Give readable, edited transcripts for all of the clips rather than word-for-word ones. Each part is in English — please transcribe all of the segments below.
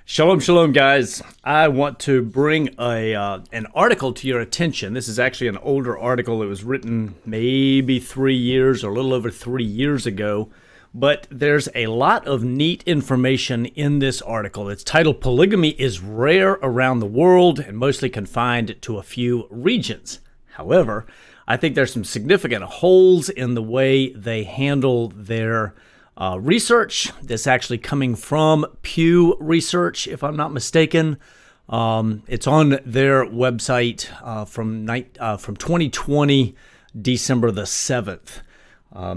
Shalom, shalom, guys. I want to bring an article to your attention. This is actually an older article. It was written maybe 3 years or a little over 3 years ago. But there's a lot of neat information in this article. It's titled "Polygamy is Rare Around the World and Mostly Confined to a Few Regions." However, I think there's some significant holes in the way they handle their research. This actually coming from Pew Research, if I'm not mistaken. It's on their website from 2020, December the 7th.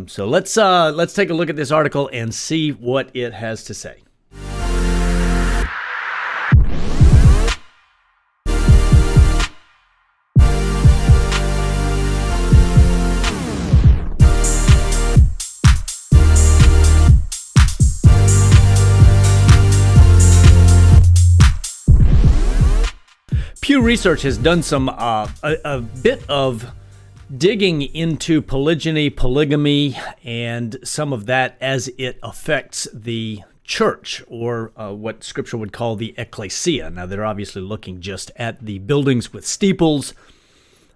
So let's take a look at this article and see what it has to say. Pew Research has done some a bit of digging into polygyny, polygamy, and some of that as it affects the church, or what Scripture would call the ecclesia. Now, they're obviously looking just at the buildings with steeples,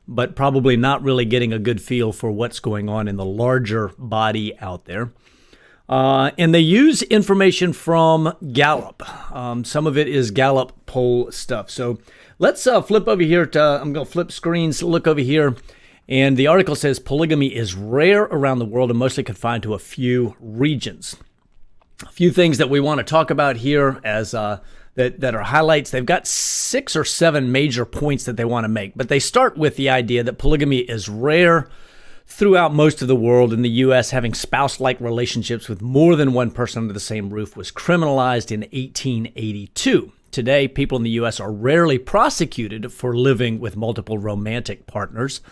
but probably not really getting a good feel for what's going on in the larger body out there. And they use information from Gallup. Some of it is Gallup poll stuff. So let's flip over here I'm going to flip screens, look over here. And the article says polygamy is rare around the world and mostly confined to a few regions. A few things that we want to talk about here as that are highlights. They've got 6 or 7 major points that they want to make, but they start with the idea that polygamy is rare throughout most of the world. In the U.S., having spouse-like relationships with more than one person under the same roof was criminalized in 1882. Today, people in the U.S. are rarely prosecuted for living with multiple romantic partners,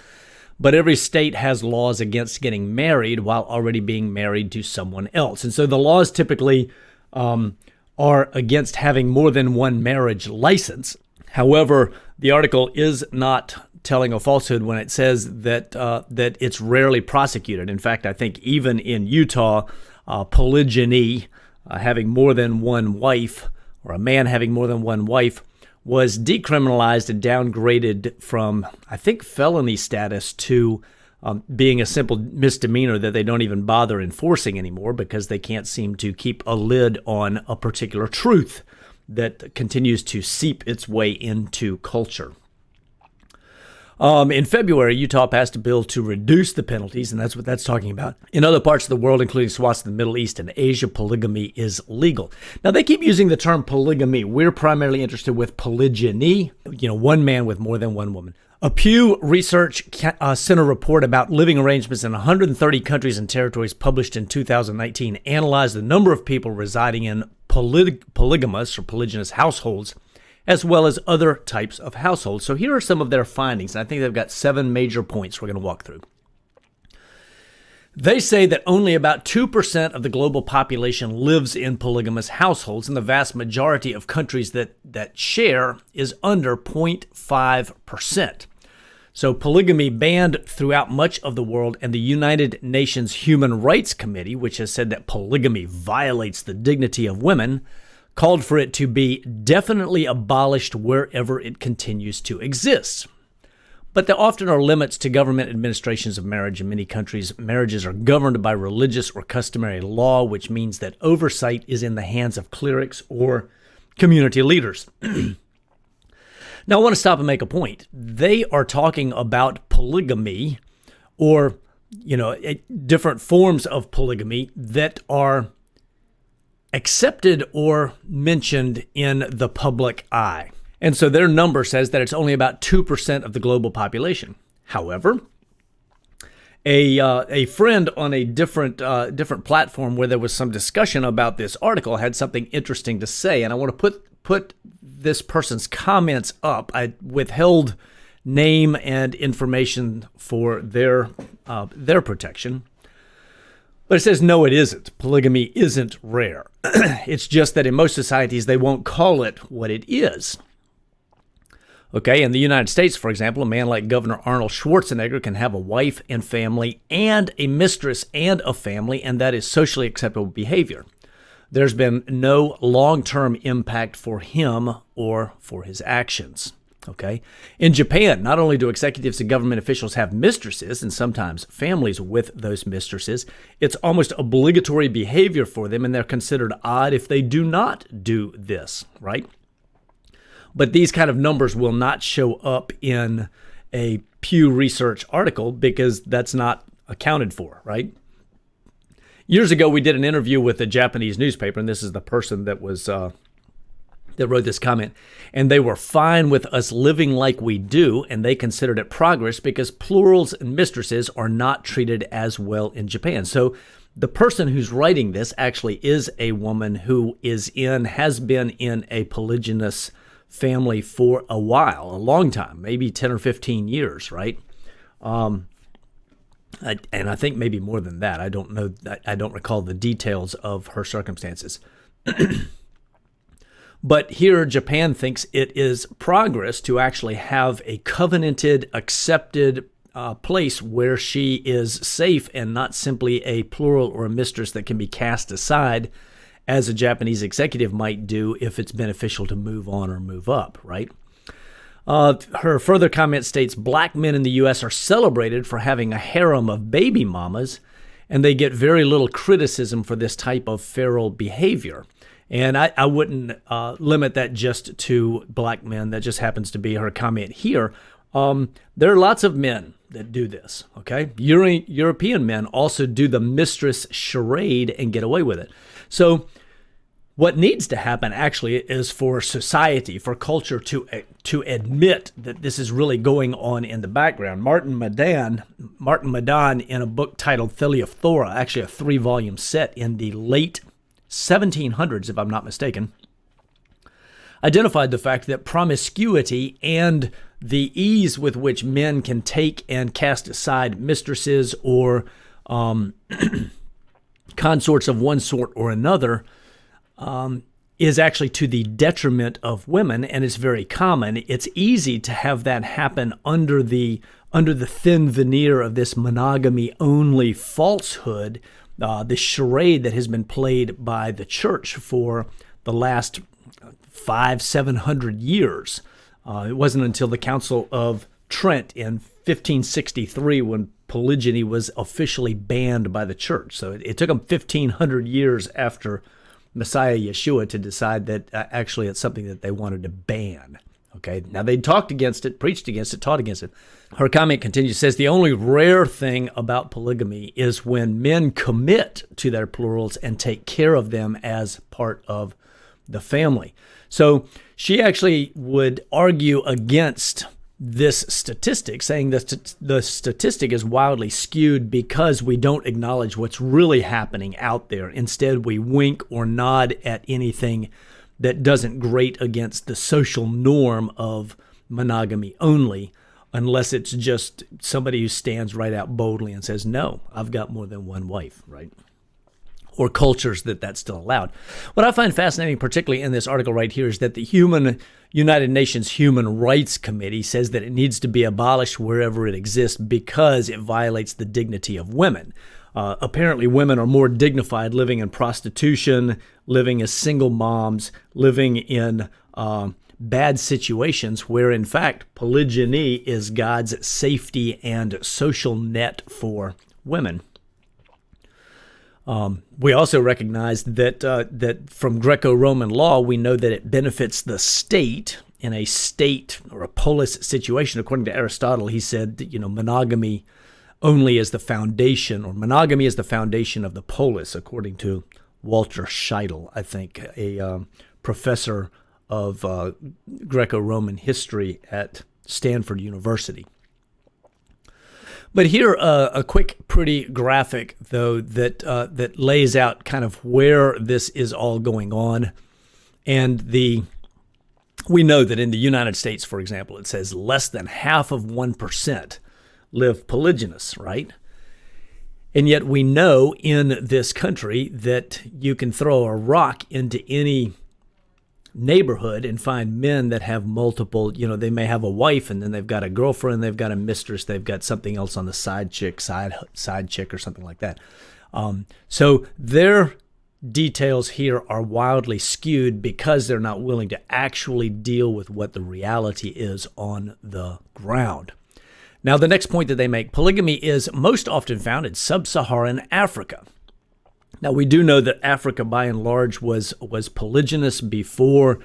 but every state has laws against getting married while already being married to someone else. And so the laws typically are against having more than one marriage license. However, the article is not telling a falsehood when it says that that it's rarely prosecuted. In fact, I think even in Utah, polygyny, having more than one wife, or a man having more than one wife, was decriminalized and downgraded from, I think, felony status to being a simple misdemeanor that they don't even bother enforcing anymore because they can't seem to keep a lid on a particular truth that continues to seep its way into culture. In February, Utah passed a bill to reduce the penalties, and that's what that's talking about. In other parts of the world, including swaths of the Middle East and Asia, polygamy is legal. Now, they keep using the term polygamy. We're primarily interested with polygyny, one man with more than one woman. A Pew Research Center report about living arrangements in 130 countries and territories published in 2019 analyzed the number of people residing in polygamous or polygynous households, as well as other types of households. So here are some of their findings, and I think they've got 7 major points we're going to walk through. They say that only about 2% of the global population lives in polygamous households, and the vast majority of countries that share is under 0.5%. So polygamy banned throughout much of the world, and the United Nations Human Rights Committee, which has said that polygamy violates the dignity of women, called for it to be definitely abolished wherever it continues to exist. But there often are limits to government administrations of marriage. In many countries, marriages are governed by religious or customary law, which means that oversight is in the hands of clerics or community leaders. Now, I want to stop and make a point. They are talking about polygamy, or, different forms of polygamy that are accepted or mentioned in the public eye. And so their number says that it's only about 2% of the global population. However, a friend on a different platform where there was some discussion about this article had something interesting to say, and I want to put this person's comments up. I withheld name and information for their protection. But it says, no, it isn't. Polygamy isn't rare. It's just that in most societies, they won't call it what it is. Okay, in the United States, for example, a man like Governor Arnold Schwarzenegger can have a wife and family and a mistress and a family, and that is socially acceptable behavior. there's been no long-term impact for him or for his actions. Okay. In Japan, not only do executives and government officials have mistresses and sometimes families with those mistresses, it's almost obligatory behavior for them, and they're considered odd if they do not do this, right? But these kind of numbers will not show up in a Pew Research article because that's not accounted for, right? Years ago, we did an interview with a Japanese newspaper, and this is the person that was that wrote this comment, and they were fine with us living like we do, and they considered it progress because plurals and mistresses are not treated as well in Japan. So the person who's writing this actually is a woman who has been in a polygynous family for a while, a long time, maybe 10 or 15 years, right? And I think maybe more than that. I don't know. I don't recall the details of her circumstances. But here, Japan thinks it is progress to actually have a covenanted, accepted place where she is safe and not simply a plural or a mistress that can be cast aside, as a Japanese executive might do if it's beneficial to move on or move up, right? Her further comment states, black men in the U.S. are celebrated for having a harem of baby mamas, and they get very little criticism for this type of feral behavior. And I wouldn't limit that just to black men. That just happens to be her comment here. There are lots of men that do this, okay? European men also do the mistress charade and get away with it. So what needs to happen actually is for society, for culture to admit that this is really going on in the background. Martin Madan, in a book titled Thaliaphthora, actually a 3-volume set in the late 1700s, if I'm not mistaken, identified the fact that promiscuity and the ease with which men can take and cast aside mistresses or consorts of one sort or another is actually to the detriment of women, and it's very common. It's easy to have that happen under the thin veneer of this monogamy-only falsehood, the charade that has been played by the church for the last 500-700 years. It wasn't until the Council of Trent in 1563 when polygyny was officially banned by the church. So it took them 1,500 years after Messiah Yeshua to decide that actually it's something that they wanted to ban. Okay, now they talked against it, preached against it, taught against it. Her comment continues, says, the only rare thing about polygamy is when men commit to their plurals and take care of them as part of the family. So she actually would argue against this statistic, saying that the statistic is wildly skewed because we don't acknowledge what's really happening out there. Instead, we wink or nod at anything that doesn't grate against the social norm of monogamy only, unless it's just somebody who stands right out boldly and says, no, I've got more than one wife, right? Or cultures that's still allowed. What I find fascinating, particularly in this article right here, is that the United Nations Human Rights Committee says that it needs to be abolished wherever it exists because it violates the dignity of women. Apparently, women are more dignified living in prostitution, living as single moms, living in bad situations where, in fact, polygyny is God's safety and social net for women. We also recognize that from Greco-Roman law, we know that it benefits the state in a state or a polis situation. According to Aristotle, he said that, monogamy only is the foundation, or monogamy is the foundation of the polis, according to Walter Scheidel, I think, a professor of Greco-Roman history at Stanford University. But here, a quick, pretty graphic, though, that lays out kind of where this is all going on. And we know that in the United States, for example, it says less than half of 1% live polygynous, right? And yet we know in this country that you can throw a rock into any neighborhood and find men that have multiple, they may have a wife and then they've got a girlfriend, they've got a mistress, they've got something else on the side chick or something like that. So their details here are wildly skewed because they're not willing to actually deal with what the reality is on the ground. Now, the next point that they make, polygamy is most often found in Sub-Saharan Africa. Now, we do know that Africa, by and large, was polygynous before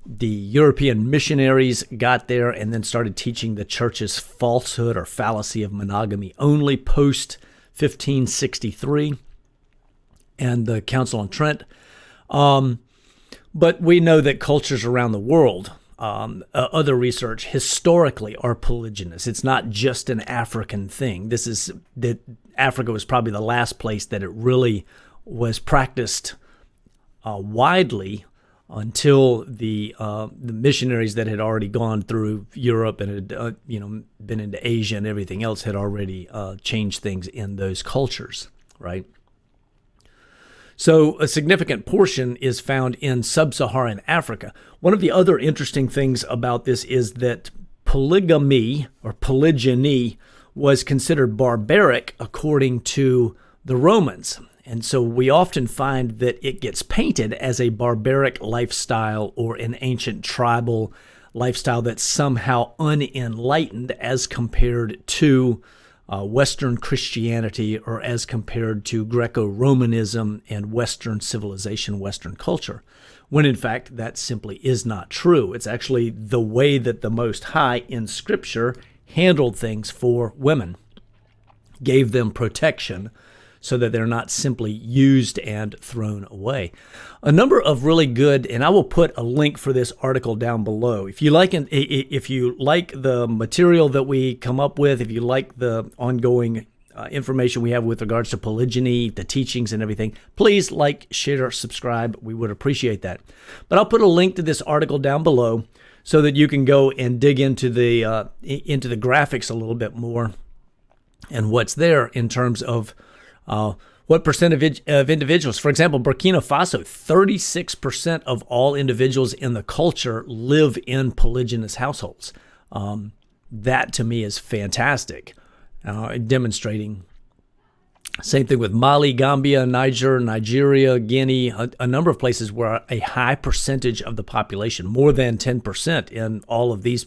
the European missionaries got there and then started teaching the church's falsehood or fallacy of monogamy only post 1563 and the Council on Trent. But we know that cultures around the world, other research historically, are polygynous. It's not just an African thing. That Africa was probably the last place that it really was practiced widely until the missionaries that had already gone through Europe and had been into Asia and everything else had already changed things in those cultures, right? So a significant portion is found in Sub-Saharan Africa. One of the other interesting things about this is that polygamy or polygyny was considered barbaric according to the Romans. And so we often find that it gets painted as a barbaric lifestyle or an ancient tribal lifestyle that's somehow unenlightened as compared to Western Christianity or as compared to Greco-Romanism and Western civilization, Western culture, when in fact that simply is not true. It's actually the way that the Most High in Scripture handled things for women, gave them protection so that they're not simply used and thrown away. A number of really good, and I will put a link for this article down below. If you like the material that we come up with, if you like the ongoing information we have with regards to polygyny, the teachings and everything, please like, share, subscribe. We would appreciate that. But I'll put a link to this article down below so that you can go and dig into the graphics a little bit more and what's there in terms of what percentage of individuals. For example, Burkina Faso, 36% of all individuals in the culture live in polygynous households. That to me is fantastic, demonstrating. Same thing with Mali, Gambia, Nigeria, Guinea, a number of places where a high percentage of the population, more than 10% in all of these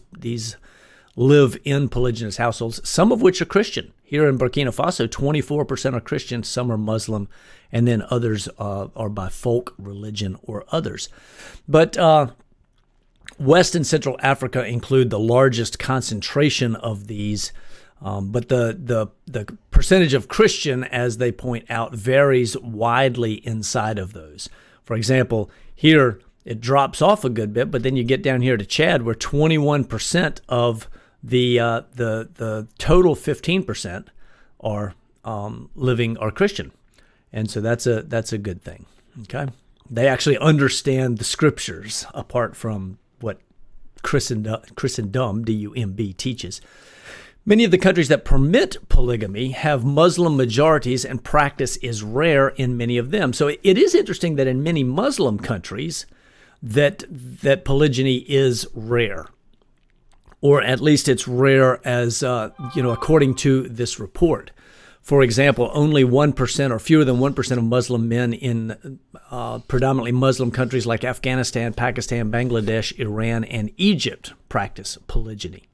live in polygynous households, some of which are Christian. Here in Burkina Faso, 24% are Christian, some are Muslim, and then others are by folk, religion, or others. But West and Central Africa include the largest concentration of these. But the percentage of Christian, as they point out, varies widely inside of those. For example, here it drops off a good bit, but then you get down here to Chad, where 21% of the total 15% are Christian, and so that's a good thing. Okay, they actually understand the scriptures apart from what Christendom, D-U-M-B, teaches. Many of the countries that permit polygamy have Muslim majorities, and practice is rare in many of them. So it is interesting that in many Muslim countries that polygyny is rare, or at least it's rare as according to this report. For example, only 1% or fewer than 1% of Muslim men in predominantly Muslim countries like Afghanistan, Pakistan, Bangladesh, Iran, and Egypt practice polygyny,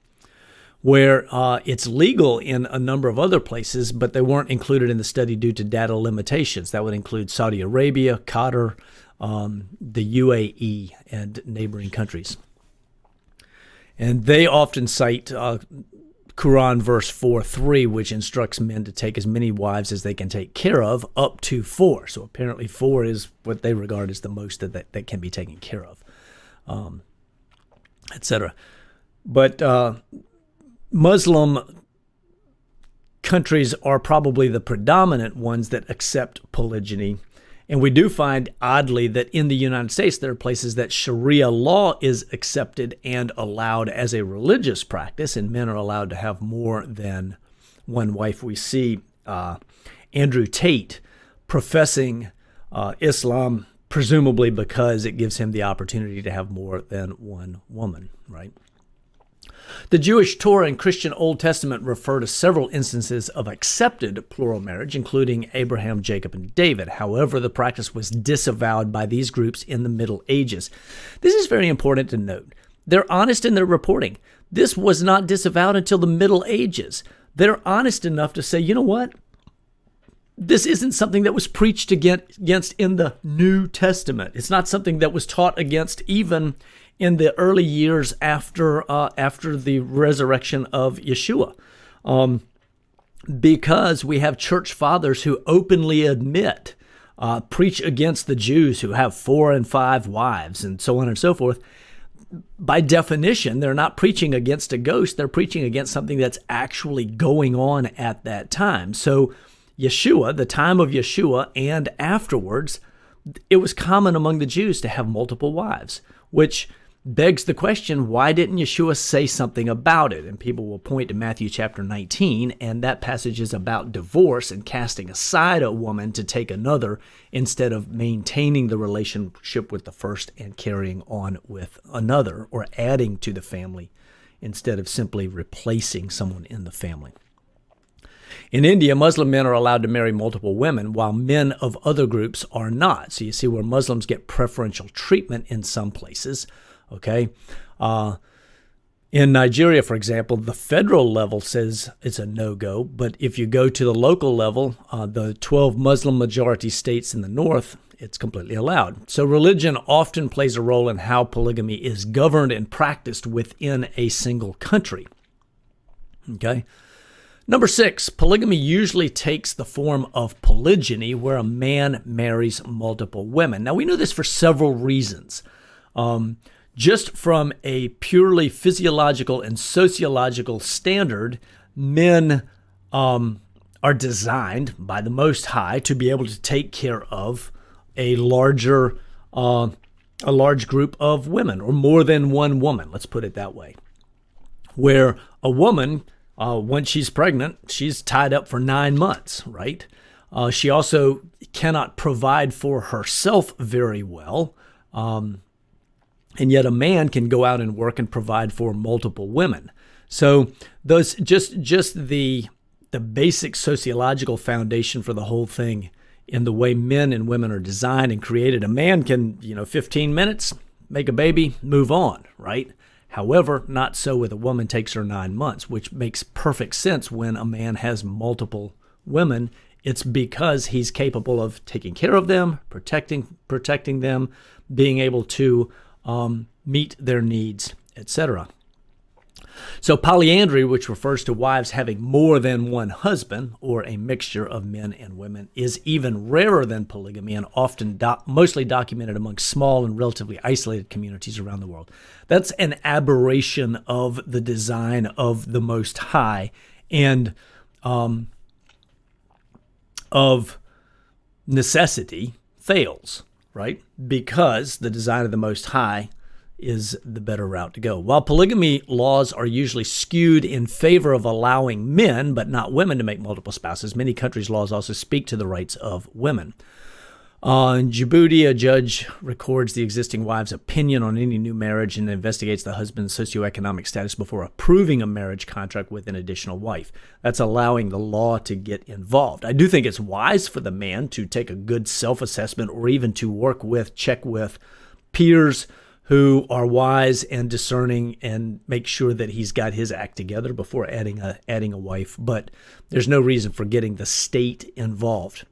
where it's legal in a number of other places, but they weren't included in the study due to data limitations. That would include Saudi Arabia, Qatar, the UAE, and neighboring countries. And they often cite Quran verse 4:3, which instructs men to take as many wives as they can take care of, up to 4. So apparently 4 is what they regard as the most that can be taken care of, etc. But Muslim countries are probably the predominant ones that accept polygyny. And we do find, oddly, that in the United States, there are places that Sharia law is accepted and allowed as a religious practice, and men are allowed to have more than one wife. We see Andrew Tate professing Islam, presumably because it gives him the opportunity to have more than one woman, right? The Jewish Torah and Christian Old Testament refer to several instances of accepted plural marriage, including Abraham, Jacob, and David. However, the practice was disavowed by these groups in the Middle Ages. This is very important to note. They're honest in their reporting. This was not disavowed until the Middle Ages. They're honest enough to say, you know what? This isn't something that was preached against in the New Testament. It's not something that was taught against even in the early years after the resurrection of Yeshua. Because we have church fathers who openly admit, preach against the Jews who have 4 and 5 wives and so on and so forth. By definition, they're not preaching against a ghost. They're preaching against something that's actually going on at that time. So Yeshua, the time of Yeshua and afterwards, it was common among the Jews to have multiple wives, which begs the question, why didn't Yeshua say something about it? And people will point to Matthew chapter 19, and that passage is about divorce and casting aside a woman to take another instead of maintaining the relationship with the first and carrying on with another, or adding to the family instead of simply replacing someone in the family. In India, Muslim men are allowed to marry multiple women, while men of other groups are not. So you see where Muslims get preferential treatment in some places. Okay. In Nigeria, for example, the federal level says it's a no-go, but if you go to the local level, the 12 Muslim majority states in the north, it's completely allowed. So religion often plays a role in how polygamy is governed and practiced within a single country. Okay. Number 6, polygamy usually takes the form of polygyny, where a man marries multiple women. Now, we know this for several reasons. Just from a purely physiological and sociological standard, men are designed by the Most High to be able to take care of a large group of women, or more than one woman, let's put it that way. Where a woman, once she's pregnant, she's tied up for 9 months, right? She also cannot provide for herself very well. And yet a man can go out and work and provide for multiple women. So those just the basic sociological foundation for the whole thing in the way men and women are designed and created. A man can, 15 minutes, make a baby, move on, right? However, not so with a woman. Takes her 9 months, which makes perfect sense when a man has multiple women. It's because he's capable of taking care of them, protecting them, being able to meet their needs, etc. So polyandry, which refers to wives having more than one husband or a mixture of men and women, is even rarer than polygamy and often mostly documented among small and relatively isolated communities around the world. That's an aberration of the design of the Most High and of necessity fails, right? Because the design of the Most High is the better route to go. While polygamy laws are usually skewed in favor of allowing men, but not women, to make multiple spouses, many countries' laws also speak to the rights of women. In Djibouti, a judge records the existing wife's opinion on any new marriage and investigates the husband's socioeconomic status before approving a marriage contract with an additional wife. That's allowing the law to get involved. I do think it's wise for the man to take a good self-assessment, or even to check with peers who are wise and discerning, and make sure that he's got his act together before adding a wife. But there's no reason for getting the state involved.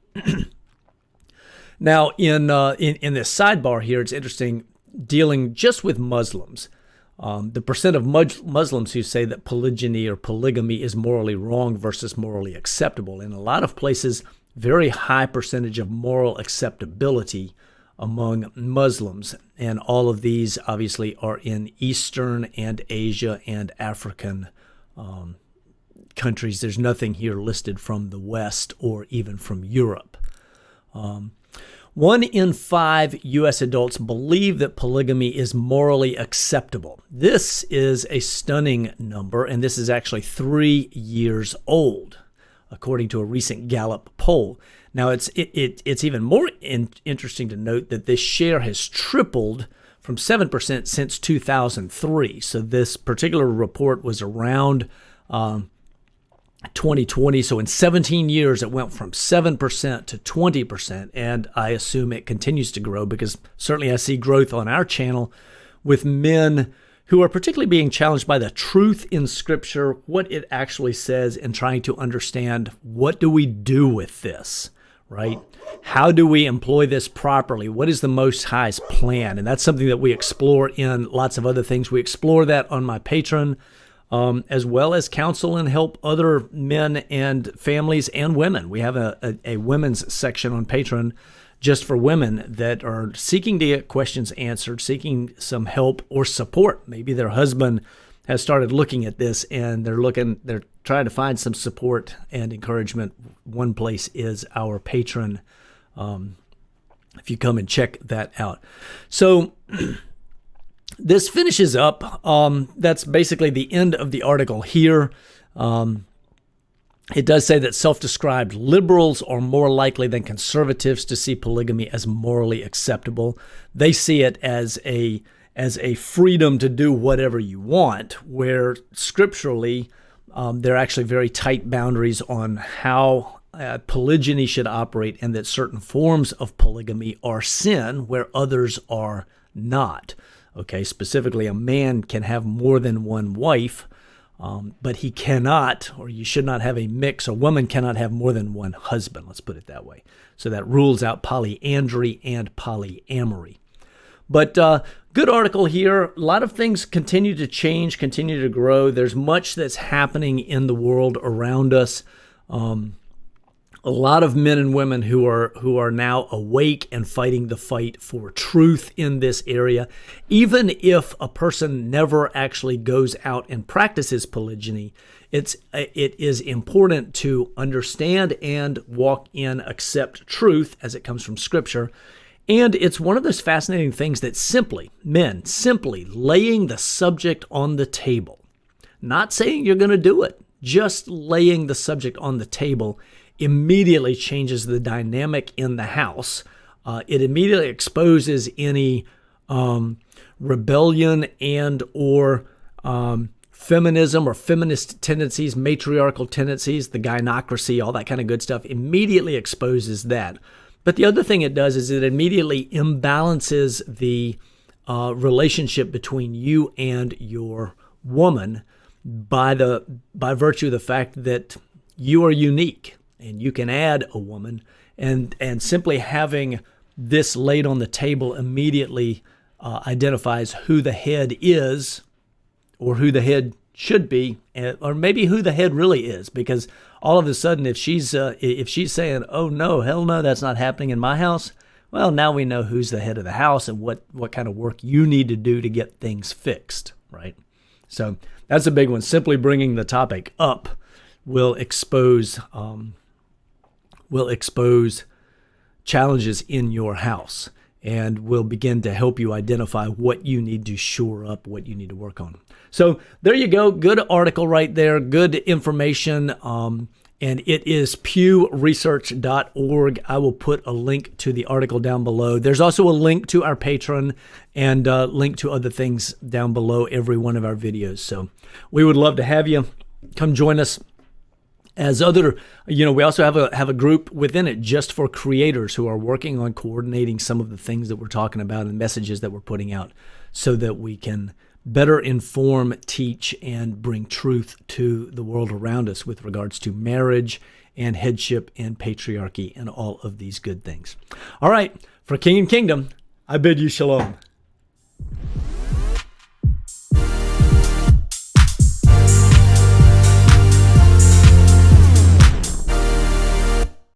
Now, in this sidebar here, it's interesting, dealing just with Muslims. The percent of Muslims who say that polygyny or polygamy is morally wrong versus morally acceptable. In a lot of places, very high percentage of moral acceptability among Muslims. And all of these obviously are in Eastern and Asia and African countries. There's nothing here listed from the West or even from Europe. 1 in 5 U.S. adults believe that polygamy is morally acceptable. This is a stunning number, and this is actually 3 years old, according to a recent Gallup poll. Now, it's even more interesting to note that this share has tripled from 7% since 2003. So this particular report was around 2020. So in 17 years, it went from 7% to 20%. And I assume it continues to grow because certainly I see growth on our channel with men who are particularly being challenged by the truth in Scripture, what it actually says, and trying to understand, what do we do with this, right? How do we employ this properly? What is the Most High's plan? And that's something that we explore in lots of other things. We explore that on my Patreon, as well as counsel and help other men and families and women. We have a women's section on Patreon just for women that are seeking to get questions answered, seeking some help or support. Maybe their husband has started looking at this and they're trying to find some support and encouragement. One place is our Patreon. If you come and check that out. So this finishes up. That's basically the end of the article here. It does say that self-described liberals are more likely than conservatives to see polygamy as morally acceptable. They see it as a freedom to do whatever you want, where scripturally there are actually very tight boundaries on how polygyny should operate, and that certain forms of polygamy are sin where others are not. Okay, specifically, a man can have more than one wife, but he cannot, or you should not have a mix. A woman cannot have more than one husband, let's put it that way. So that rules out polyandry and polyamory. But good article here. A lot of things continue to change, continue to grow. There's much that's happening in the world around us. A lot of men and women who are now awake and fighting the fight for truth in this area. Even if a person never actually goes out and practices polygyny, it is important to understand and walk in, accept truth as it comes from Scripture. And it's one of those fascinating things that simply laying the subject on the table, not saying you're going to do it, just laying the subject on the table immediately changes the dynamic in the house. It immediately exposes any rebellion and or feminism or feminist tendencies, matriarchal tendencies, the gynocracy, all that kind of good stuff, immediately exposes that. But the other thing it does is it immediately imbalances the relationship between you and your woman by virtue of the fact that you are unique. And you can add a woman, and simply having this laid on the table immediately identifies who the head is, or who the head should be, or maybe who the head really is. Because all of a sudden, if she's saying, "Oh no, hell no, that's not happening in my house," well, now we know who's the head of the house and what kind of work you need to do to get things fixed, right? So that's a big one. Simply bringing the topic up will expose challenges in your house, and will begin to help you identify what you need to shore up, what you need to work on. So there you go. Good article right there. Good information. And it is pewresearch.org. I will put a link to the article down below. There's also a link to our Patreon and a link to other things down below every one of our videos. So we would love to have you come join us. As other, we also have a group within it just for creators who are working on coordinating some of the things that we're talking about and messages that we're putting out, so that we can better inform, teach, and bring truth to the world around us with regards to marriage and headship and patriarchy and all of these good things. All right, for King and Kingdom, I bid you shalom.